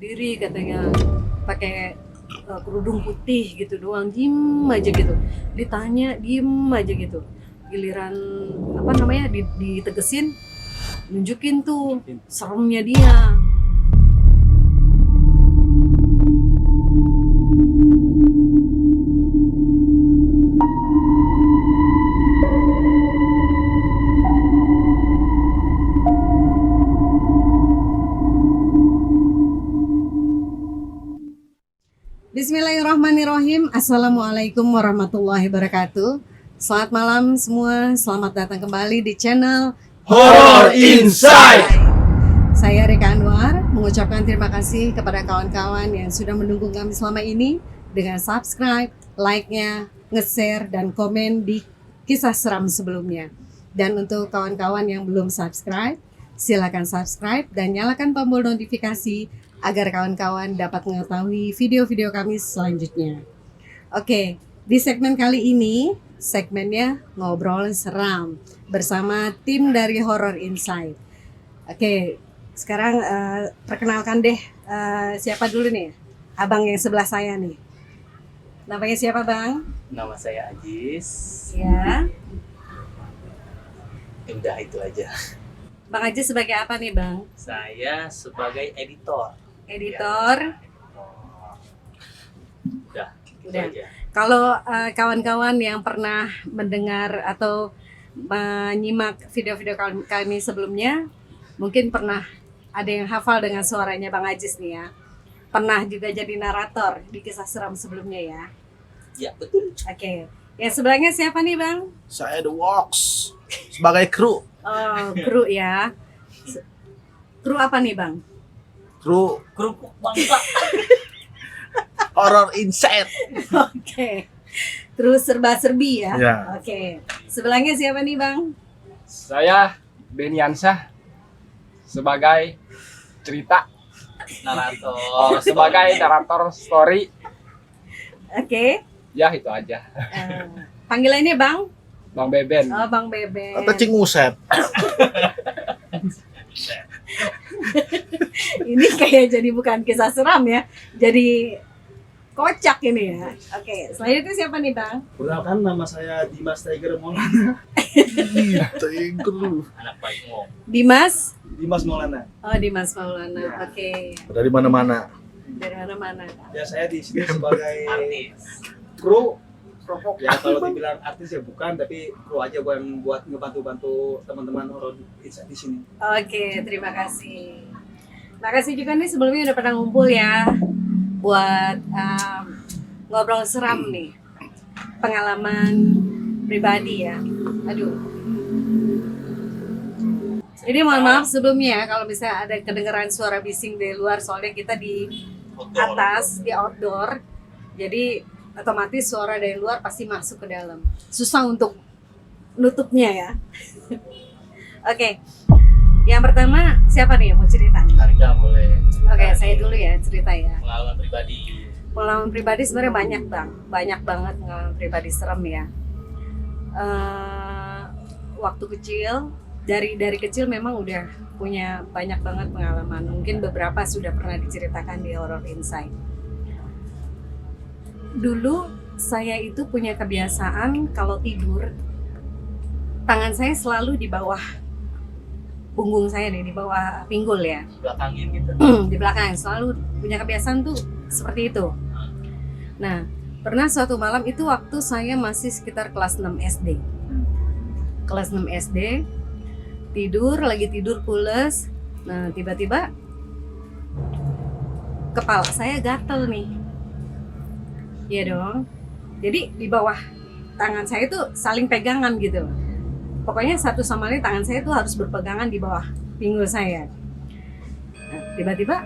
berdiri katanya pakai kerudung putih gitu doang, diem aja gitu. Ditanya diem aja gitu. Giliran apa namanya ditegesin, nunjukin tuh seremnya dia. Bismillahirrahmanirrahim. Assalamualaikum warahmatullahi wabarakatuh. Selamat malam semua. Selamat datang kembali di channel Horror Insight. Saya Rika Anwar mengucapkan terima kasih kepada kawan-kawan yang sudah mendukung kami selama ini dengan subscribe, like-nya, nge-share, dan komen di kisah seram sebelumnya. Dan untuk kawan-kawan yang belum subscribe, silakan subscribe dan nyalakan tombol notifikasi agar kawan-kawan dapat mengetahui video-video kami selanjutnya. Oke, di segmen kali ini, segmennya Ngobrol Seram bersama tim dari Horror Insight. Oke, sekarang perkenalkan deh siapa dulu nih? Abang yang sebelah saya nih. Namanya siapa, Bang? Nama saya Ajis. Ya. Udah itu aja. Bang Aji sebagai apa nih, Bang? Saya sebagai editor. Editor. Udah, itu Udah. aja. Kalau kawan-kawan yang pernah mendengar atau menyimak video-video kami sebelumnya, mungkin pernah ada yang hafal dengan suaranya Bang Ajis nih ya. Pernah juga jadi narator di kisah seram sebelumnya ya. Ya, betul. Oke. Yang sebelahnya siapa nih, Bang? Saya The Walks sebagai kru Oh, kru ya. Kru apa nih, Bang? Kerupuk bangsa. Horror Insight. Oke. Terus serba-serbi ya. Ya. Oke. Sebelahnya siapa nih, Bang? Saya Beniansah sebagai cerita sebagai narator story. Oke. Ya itu aja. Panggilannya Bang? Bang Beben. Oh, Bang Beben. Atau Cing Usep. Ini kayak jadi bukan kisah seram ya. Jadi kocak ini ya. Oke, selanjutnya siapa nih, Bang? Perkenalkan, nama saya Dimas Tiger Maulana. Tinggal. Anak baik ngomong. Dimas? Dimas Maulana. Oh, Dimas Maulana. Oke. Dari mana-mana. Dari mana-mana? Ya, saya di sini sebagai Artis. kru. Ya, kalau dibilang artis ya bukan, tapi kru aja buat ngebantu-bantu teman-teman horor di sini. Oke, terima kasih. Makasih juga nih sebelumnya udah pernah ngumpul ya buat ngobrol seram nih. Pengalaman pribadi ya. Aduh. Jadi mohon maaf sebelumnya ya kalau misalnya ada kedengeran suara bising dari luar, soalnya kita di atas, di outdoor. Jadi otomatis suara dari luar pasti masuk ke dalam. Susah untuk nutupnya ya. Oke. Yang pertama siapa nih yang mau cerita nih? Harga boleh. Oke, saya dulu ya cerita ya. Pengalaman pribadi. Pengalaman pribadi sebenarnya banyak, Bang. Banyak banget pengalaman pribadi serem ya. Waktu kecil, dari kecil memang udah punya banyak banget pengalaman. Mungkin beberapa sudah pernah diceritakan di Horror Insight. Dulu saya itu punya kebiasaan kalau tidur, tangan saya selalu di bawah punggung saya nih, di bawah pinggul ya. Belakangin gitu. Di belakang, selalu punya kebiasaan tuh seperti itu. Nah, pernah suatu malam itu waktu saya masih sekitar kelas 6 SD. Kelas 6 SD, lagi tidur pules. Nah, tiba-tiba kepala saya gatel nih. Iya dong. Jadi di bawah tangan saya tuh saling pegangan gitu. Pokoknya satu sama lain tangan saya tuh harus berpegangan di bawah pinggul saya. Nah, tiba-tiba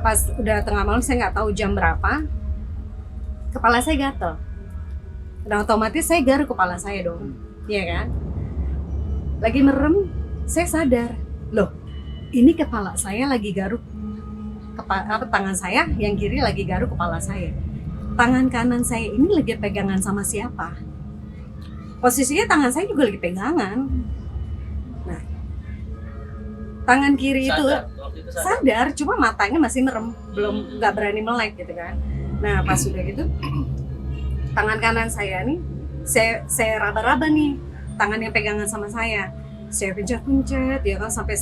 pas udah tengah malam, saya nggak tahu jam berapa, kepala saya gatel. Dan otomatis saya garuk kepala saya dong, iya kan? Lagi merem, saya sadar, loh, ini kepala saya lagi garuk tangan saya yang kiri lagi garuk kepala saya. Tangan kanan saya ini lagi pegangan sama siapa? Posisinya tangan saya juga lagi pegangan. Nah, tangan kiri itu Sadar, waktu itu sadar. sadar, cuma matanya masih merem, belum nggak berani melek gitu kan. Nah pas sudah gitu, tangan kanan saya nih, saya raba-raba nih, tangan yang pegangan sama saya pencet-pencet ya kan, sampai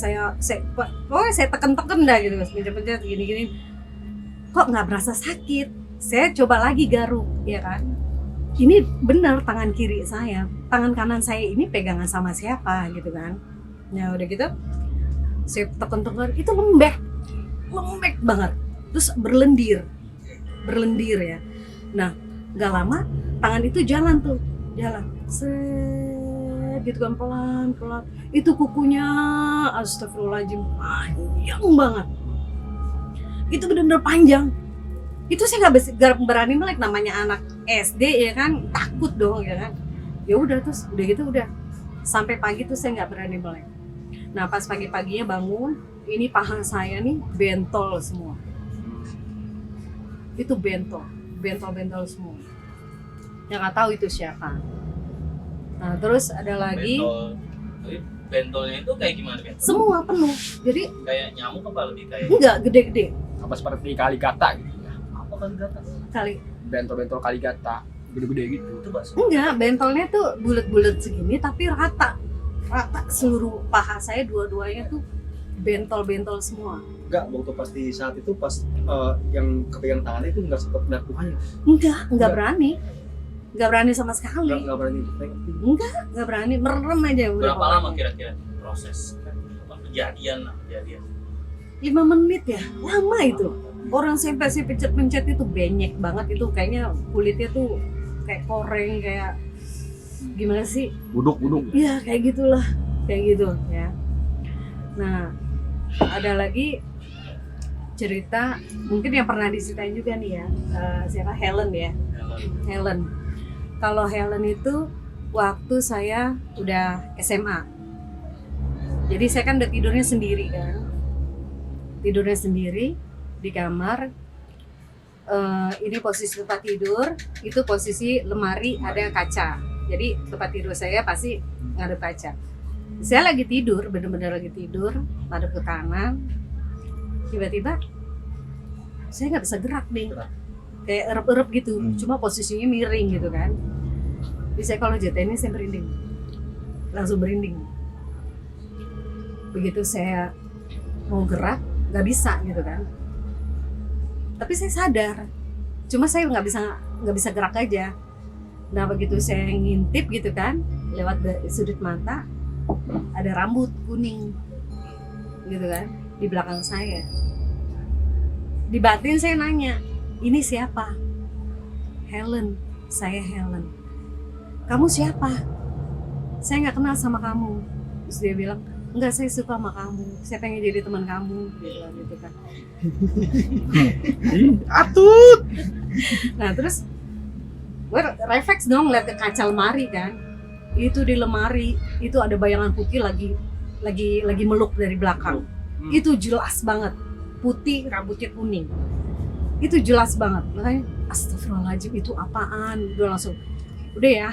pokoknya saya tekan-tekan dah gitu, pencet-pencet gini-gini, kok nggak berasa sakit. Saya coba lagi garuk ya kan, ini benar tangan kiri saya, tangan kanan saya ini pegangan sama siapa gitu kan. Nah udah gitu saya tekan-tekan, itu lembek banget, terus berlendir ya. Nah nggak lama tangan itu jalan set gitu kan, pelan-pelan. Itu kukunya astagfirullahaladzim panjang banget, itu benar-benar panjang. Itu saya nggak berani melek, namanya anak SD ya kan, takut dong ya kan. Ya udah, terus udah gitu udah sampai pagi tuh saya nggak berani melek. Nah pas pagi-paginya bangun, ini paha saya nih bentol semua. Itu bentol semua. Yang nggak tahu itu siapa. Nah terus ada lagi Tapi bentolnya itu kayak gimana bentol? semua penuh. Jadi Kayak nyamuk apa lebih kayak enggak gede-gede Apa seperti Kaligata gitu ya. apa kan gata? kali. Bentol-bentol Kaligata gede-gede gitu. Itu bakso. Enggak, bentolnya tuh bulat-bulat segini tapi rata seluruh paha saya dua-duanya tuh bentol semua. Enggak, waktu pas di saat itu pas yang kepegang tangannya itu enggak sempat melihat mukanya. Enggak berani sama sekali. Enggak berani tengok. Nggak berani, merem aja udah. Berapa lama kira-kira proses kejadian 5 menit ya, lama itu. Orang sampai si pencet-pencet itu benyek banget, itu kayaknya kulitnya tuh kayak koreng, kayak gimana sih? Buduk. Iya kayak gitulah, kayak gitu ya. Nah ada lagi cerita mungkin yang pernah diceritain juga nih ya, siapa, Helen ya. Helen. Kalau Helen itu waktu saya udah SMA. Jadi saya kan udah tidurnya sendiri kan. Tidurnya sendiri di kamar. Ini posisi tempat tidur, itu posisi lemari ada kaca. Jadi tempat tidur saya pasti ngadep kaca. Saya lagi tidur, bener-bener lagi tidur, madep ke kanan. Tiba-tiba saya nggak bisa gerak nih. Kayak erep-erep gitu, cuma posisinya miring gitu kan. Jadi saya kalau jatuh ini saya merinding, langsung merinding. Begitu saya mau gerak, nggak bisa gitu kan. Tapi saya sadar, cuma saya nggak bisa gerak aja. Nah begitu saya ngintip gitu kan, lewat sudut mata ada rambut kuning, gitu kan, di belakang saya. Di batin saya nanya, ini siapa? Helen, saya Helen. Kamu siapa? Saya nggak kenal sama kamu. Terus dia bilang, enggak, saya suka sama kamu. Saya pengen jadi teman kamu. Gitu kan. Atut. Nah terus, gue refleks dong lihat ke kaca lemari kan. Itu di lemari itu ada bayangan putih lagi meluk dari belakang. Itu jelas banget, putih, rambutnya kuning. Itu jelas banget, makanya astagfirullahaladzim itu apaan. Udah langsung, udah ya,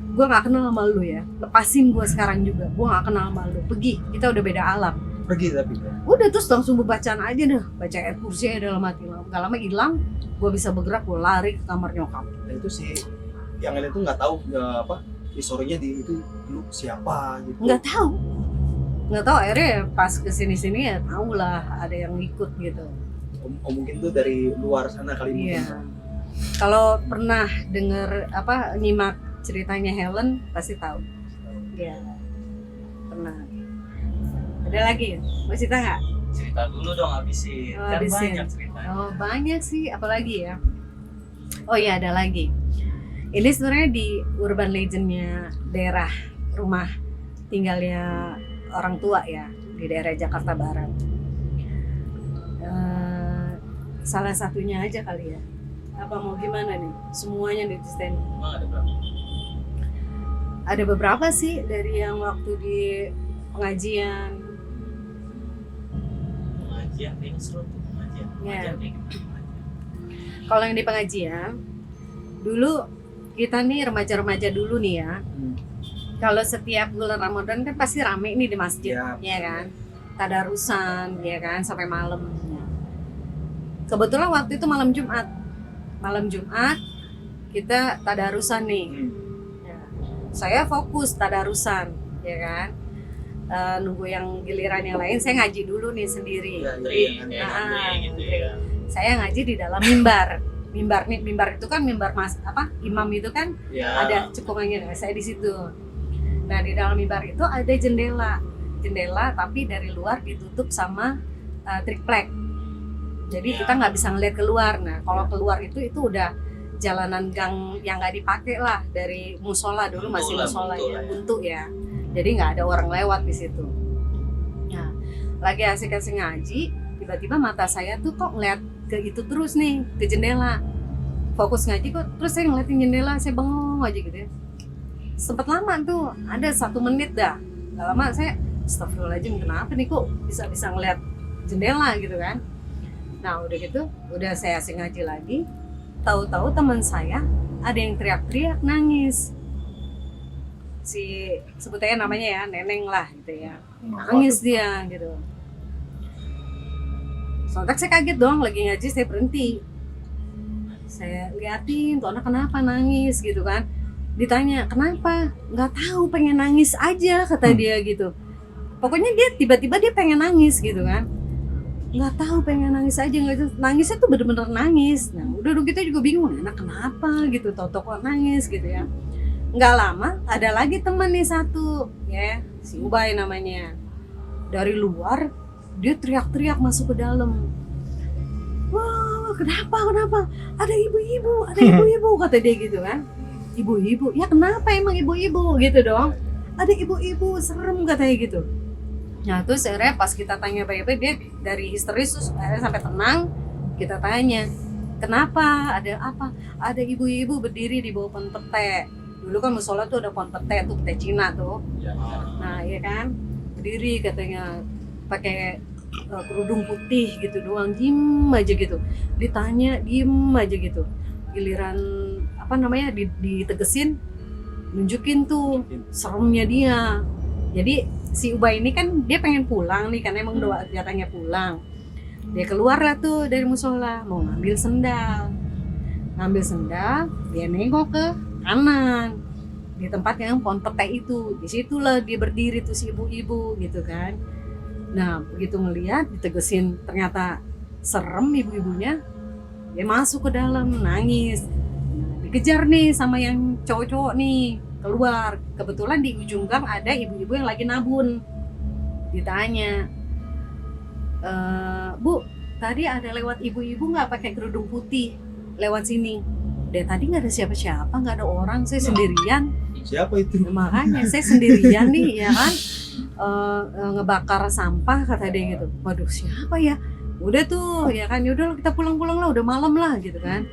gue gak kenal sama lu ya, lepasin gue sekarang juga, gue gak kenal sama lu, pergi, kita udah beda alam. Pergi tapi Udah terus langsung bacaan aja deh, baca ayat kursi aja dalam hati. Gak lama hilang, gue bisa bergerak, gue lari ke kamar nyokap. nah itu sih yang lain tuh nggak tahu historinya di itu dulu siapa gitu. Nggak tahu akhirnya pas kesini-sini ya tau lah ada yang ikut gitu. Mungkin tuh dari luar sana kali mungkin. Iya. Kalau pernah denger nyimak ceritanya Helen pasti tahu. Iya. Pernah. Ada lagi? Mau cerita nggak? Cerita dulu dong, habisin. Oh, Kan habisin. banyak ceritanya. Oh banyak sih, apalagi ya? Oh iya ada lagi. Ini sebenarnya di urban legendnya daerah rumah tinggalnya orang tua ya di daerah Jakarta Barat. Salah satunya aja kali ya. Apa mau gimana nih? Semuanya diceritain. Emang ada berapa? Ada beberapa sih dari yang waktu di pengajian. Pengajian, kayaknya seru tuh pengajian. Iya. Pengajian kayak gitu. Kalau yang di pengajian, dulu kita nih remaja-remaja dulu nih ya. Kalau setiap bulan Ramadan kan pasti rame nih di masjid, Iya. ya kan? tadarusan ya kan sampai malam. Kebetulan waktu itu malam Jumat kita tadarusan nih. Ya. Saya fokus tadarusan ya kan. Nunggu yang giliran yang lain, saya ngaji dulu nih sendiri. Ngantri, kayak Nah, ngantri gitu ya. Saya ngaji di dalam mimbar. Mimbar itu kan mimbar imam itu kan Ya. ada cekungannya. Saya di situ. Nah, di dalam mimbar itu ada jendela tapi dari luar ditutup sama triplek. Jadi kita nggak bisa ngeliat keluar. Nah, kalau keluar itu udah jalanan gang yang nggak dipakai lah dari musola dulu, masih musola ya, buntu ya. Jadi nggak ada orang lewat di situ. Nah, lagi asik-asik ngaji, tiba-tiba mata saya tuh kok ngeliat ke itu terus nih, ke jendela. Fokus ngaji kok, terus saya ngeliatin jendela, saya bengong aja gitu ya. Sempet lama tuh, ada 1 menit dah. Gak lama saya, astagfirullahaladzim, kenapa nih kok bisa ngeliat jendela gitu kan. Nah udah gitu, udah saya asik ngaji lagi. Tahu-tahu teman saya ada yang teriak-teriak nangis. Sebut aja namanya ya, Neneng lah gitu ya. Nangis dia gitu. Sontak saya kaget dong, lagi ngaji saya berhenti. Saya liatin tuh anak kenapa nangis gitu kan. Ditanya kenapa, nggak tahu pengen nangis aja kata dia gitu. Pokoknya dia tiba-tiba dia pengen nangis gitu kan. Nggak tahu pengen nangis aja, nggak, nangisnya tuh bener-bener nangis. Nah udah kita juga bingung, anak kenapa gitu, tau-tau kok nangis gitu ya. Nggak lama ada lagi teman nih satu ya, si Ubay namanya. Dari luar dia teriak-teriak masuk ke dalam. Wah kenapa ada ibu-ibu kata dia gitu kan. Ibu-ibu, ya kenapa emang ibu-ibu gitu dong. Ada ibu-ibu, serem katanya gitu. Nah terus akhirnya pas kita tanya baik-baik, dia dari histeris terus sampai tenang. Kita tanya kenapa, ada apa, ada ibu-ibu berdiri di bawah pohon pete. Dulu kan musola tuh ada pohon pete tuh, pete Cina tuh. Nah iya kan, berdiri katanya pakai kerudung putih gitu doang, diem aja gitu. Ditanya diem aja gitu. Giliran ditegesin, nunjukin tuh seremnya dia. Jadi si Ubay ini kan dia pengen pulang nih karena emang udah katanya pulang. Dia keluar lah tuh dari musola mau ngambil sendal, dia nengok ke kanan di tempat yang pohon pete itu. Disitulah dia berdiri tuh si ibu-ibu gitu kan. Nah begitu ngeliat ditegesin ternyata serem ibu-ibunya, dia masuk ke dalam nangis. Nah, dikejar nih sama yang cowok-cowok nih keluar. Kebetulan di ujung gang ada ibu-ibu yang lagi nabun. Ditanya, Bu, tadi ada lewat ibu-ibu nggak pakai kerudung putih lewat sini? Dari tadi nggak ada siapa-siapa, nggak ada orang, saya sendirian. Siapa itu? Makanya saya sendirian nih ya kan, ngebakar sampah kata dia gitu. Waduh siapa ya? Udah tuh ya kan, yaudah kita pulang-pulang lah, udah malam lah gitu kan.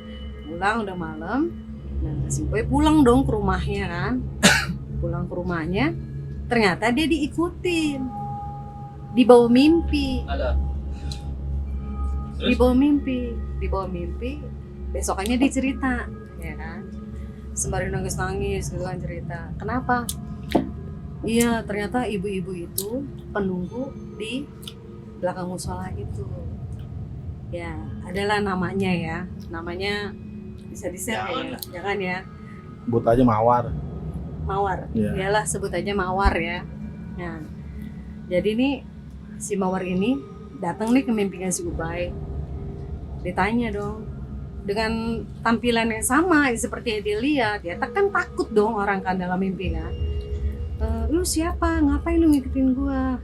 Pulang udah malam. Nah si Boy pulang dong ke rumahnya kan. Pulang ke rumahnya, ternyata dia diikutin, dibawa mimpi. Ada. Dibawa mimpi. Besokannya dia cerita, ya kan. Sembari nangis-nangis gitu kan cerita. Kenapa? Iya, ternyata ibu-ibu itu penunggu di belakang musola itu. Ya, adalah namanya ya. Namanya bisa di-share ya. Jangan ya. Sebut aja Mawar. Mawar. Iya. Iyalah sebut aja Mawar ya. Nah. Jadi nih si Mawar ini datang nih ke mimpinya si Ubay. Ditanya dong, dengan tampilan yang sama seperti yang dia lihat, ya kan takut dong orang kan dalam mimpi kan. Lu siapa? Ngapain lu ngikutin gua?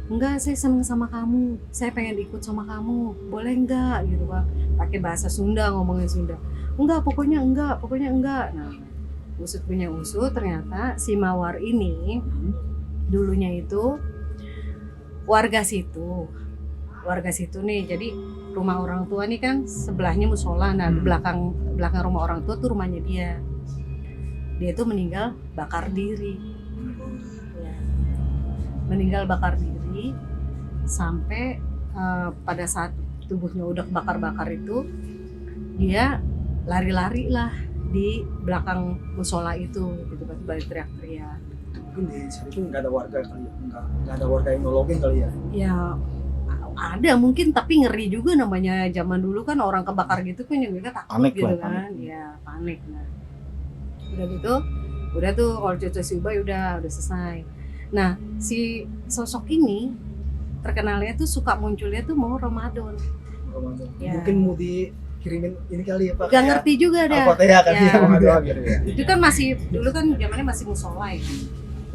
Enggak, saya seneng sama kamu, saya pengen ikut sama kamu, boleh enggak gitu kan. Pakai bahasa Sunda, ngomongin Sunda. Enggak, pokoknya enggak. Nah, usut punya usut, ternyata si Mawar ini dulunya itu warga situ nih. Jadi rumah orang tua nih kan sebelahnya musola. Nah belakang rumah orang tua tuh rumahnya dia tuh meninggal bakar diri ya. Meninggal bakar diri sampai pada saat tubuhnya udah bakar itu, dia lari-lari lah di belakang musola itu gitu kan, balik teriak-teriak. mungkin di sana itu nggak ada warga kali ya, nggak ada warga yang nolongin kali ya. Ya ada mungkin, tapi ngeri juga namanya zaman dulu kan orang kebakar gitu kan juga takut Panik gitu lah, kan. Ya panik. Nah udah gitu, udah tuh kalau cerita si Ubay udah selesai. Nah si sosok ini terkenalnya tuh suka munculnya tuh mau Ramadan. Ya. Mungkin mau dikirimin ini kali ya Pak. Gak ngerti juga dah. Al-Fatihah kali Ya. ya. Ramadan gitu ya. Itu kan masih dulu kan zamannya masih musola ya.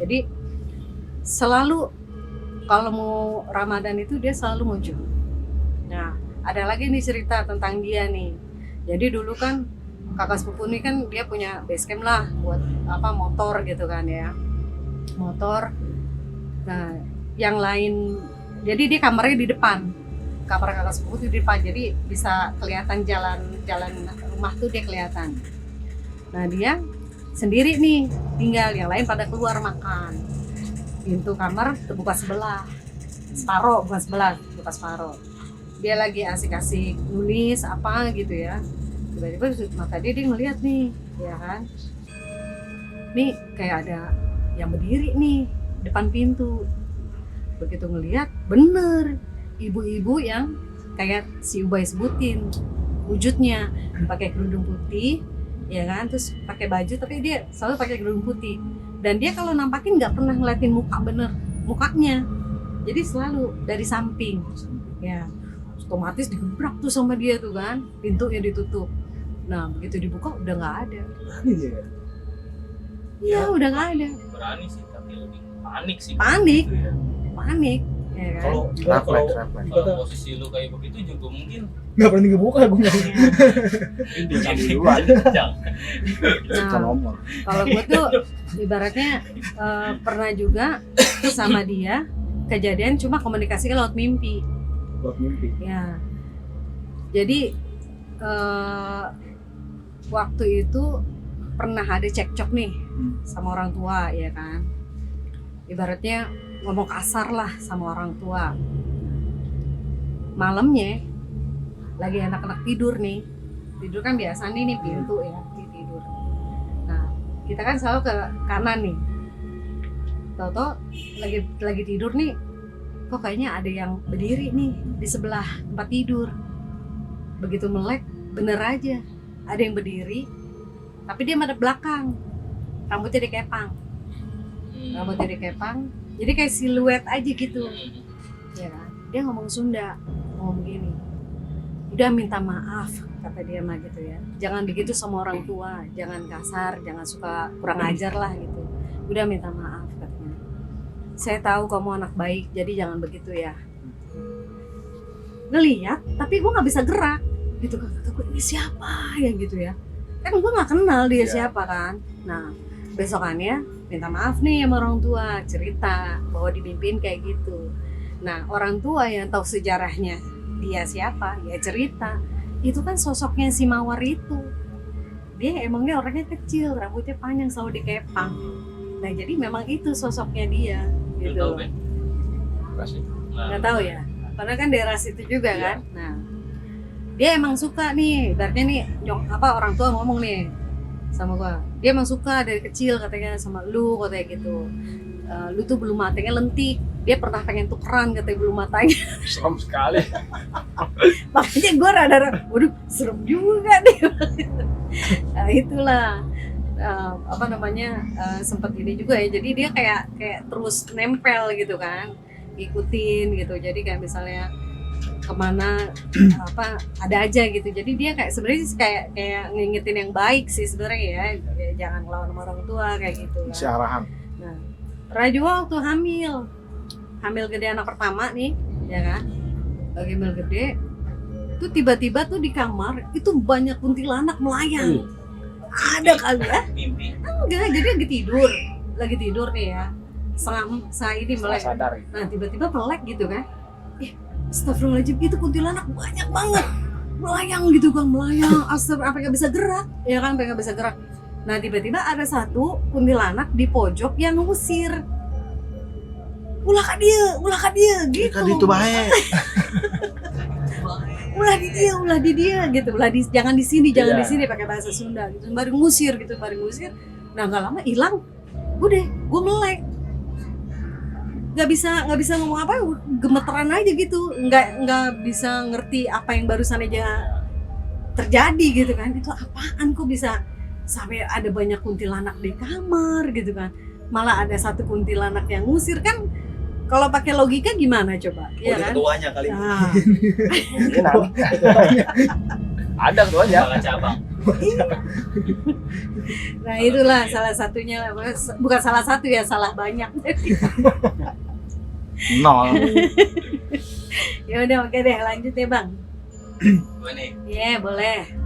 Jadi selalu kalau mau Ramadan itu dia selalu muncul. Nah, ada lagi nih cerita tentang dia nih. Jadi dulu kan kakak sepupu ini kan dia punya base camp lah buat motor gitu kan ya. Motor. Nah, yang lain jadi dia kamarnya di depan. Kamar kakak sepupu itu di depan, jadi bisa kelihatan jalan rumah tuh dia kelihatan. Nah dia sendiri nih tinggal, yang lain pada keluar makan. Pintu kamar terbuka sebelah, separoh bukan sebelah, buka separoh. Dia lagi asik-asik nulis apa gitu ya. Tiba-tiba mata dia ngeliat nih, ya kan? Nih kayak ada yang berdiri nih depan pintu. Begitu ngeliat, bener ibu-ibu yang kayak si Ubay sebutin wujudnya, pakai kerudung putih ya kan, terus pakai baju tapi dia selalu pakai kerudung putih, dan dia kalau nampakin nggak pernah ngeliatin mukanya, jadi selalu dari samping ya. Otomatis digebrak tuh sama dia tuh kan, pintunya ditutup. Nah begitu dibuka udah nggak ada. Berani dia. Iya udah nggak ada. Berani sih, tapi lebih panik sih. Panik. Gitu ya. Panik ya kan. Kalau Refleks. Kalau posisi lu kayak begitu juga mungkin nggak berani ngebuka gue nggak. jangan duluan. jangan. Kita Nah, nomor. kalau gue tuh ibaratnya pernah juga sama dia kejadian, cuma komunikasi lewat mimpi Buat mimpi. ya. Jadi waktu itu pernah ada cekcok nih sama orang tua ya kan, ibaratnya ngomong kasar lah sama orang tua. Malamnya lagi anak-anak tidur nih, tidur kan biasa nih pintu ya tidur. Nah kita kan selalu ke kanan nih, tau-tau lagi tidur nih, kok kayaknya ada yang berdiri nih di sebelah tempat tidur. Begitu melek, bener aja ada yang berdiri, tapi dia madep belakang, rambutnya dikepang, jadi kayak siluet aja gitu ya. Dia ngomong Sunda, ngomong begini, udah minta maaf kata dia mah gitu ya, jangan begitu sama orang tua, jangan kasar, jangan suka kurang ajar lah gitu, udah minta maaf katanya. Saya tahu kamu anak baik, jadi jangan begitu ya. Ngeliat tapi gue nggak bisa gerak gitu, kata gue ini siapa ya gitu ya, kan gue nggak kenal dia siapa kan. Nah besokannya minta maaf nih sama orang tua, cerita bahwa dimimpin kayak gitu. Nah orang tua yang tahu sejarahnya dia siapa ya cerita, itu kan sosoknya si Mawar itu. Dia emangnya orangnya kecil, rambutnya panjang, selalu dikepang. Nah jadi memang itu sosoknya dia gitu. Tahu Ben? Kasih. Nah, Nggak tahu ya, karena kan daerah situ juga kan. Nah dia emang suka nih, ibaratnya nih orang tua ngomong nih sama gua, dia emang suka dari kecil katanya sama lu, katanya gitu. Lu tuh bulu matanya lentik, dia pernah pengen tukeran katanya bulu matanya. Serem sekali. Makanya gue rada, waduh serem juga nih. Nah itulah sempat ini juga ya, jadi dia kayak terus nempel gitu kan, ngikutin gitu. Jadi kayak misalnya kemana ada aja gitu. Jadi dia kayak sebenarnya kayak ngingetin yang baik sih sebenarnya ya, jangan ngelawan sama orang tua kayak gitu kan. Si arahan. Nah pernah juga waktu hamil gede anak pertama nih ya kan, lagi hamil gede tuh tiba-tiba tuh di kamar itu banyak kuntilanak melayang. Ada kali ya? mimpi. Enggak, jadi lagi tidur nih ya, setengah ini melek. Sadar. Nah tiba-tiba melek gitu kan, astagfirullahaladzim, itu kuntilanak banyak banget melayang gitu kan, melayang. Apa nggak bisa gerak ya kan, nggak bisa gerak. Nah tiba-tiba ada satu kuntilanak di pojok yang ngusir, ulah kak dia gitu. Kan itu baik. ulah di dia gitu, jangan di sini Iya. di sini pakai bahasa Sunda gitu, baru ngusir. Nah nggak lama hilang, udah gue melek nggak bisa ngomong apa, gemeteran aja gitu, nggak bisa ngerti apa yang barusan aja terjadi gitu kan. Itu apaan kok bisa sampai ada banyak kuntilanak di kamar gitu kan, malah ada satu kuntilanak yang ngusir kan. Kalau pakai logika gimana coba? Oh, dia ketuanya kali. Nah, Mungkin ada ketuanya. Kepala cabang. nah itulah salah satunya, bukan salah satu ya, salah banyak. Nol. Ya udah, oke deh, lanjut ya Bang. Gue nih, Iya, boleh.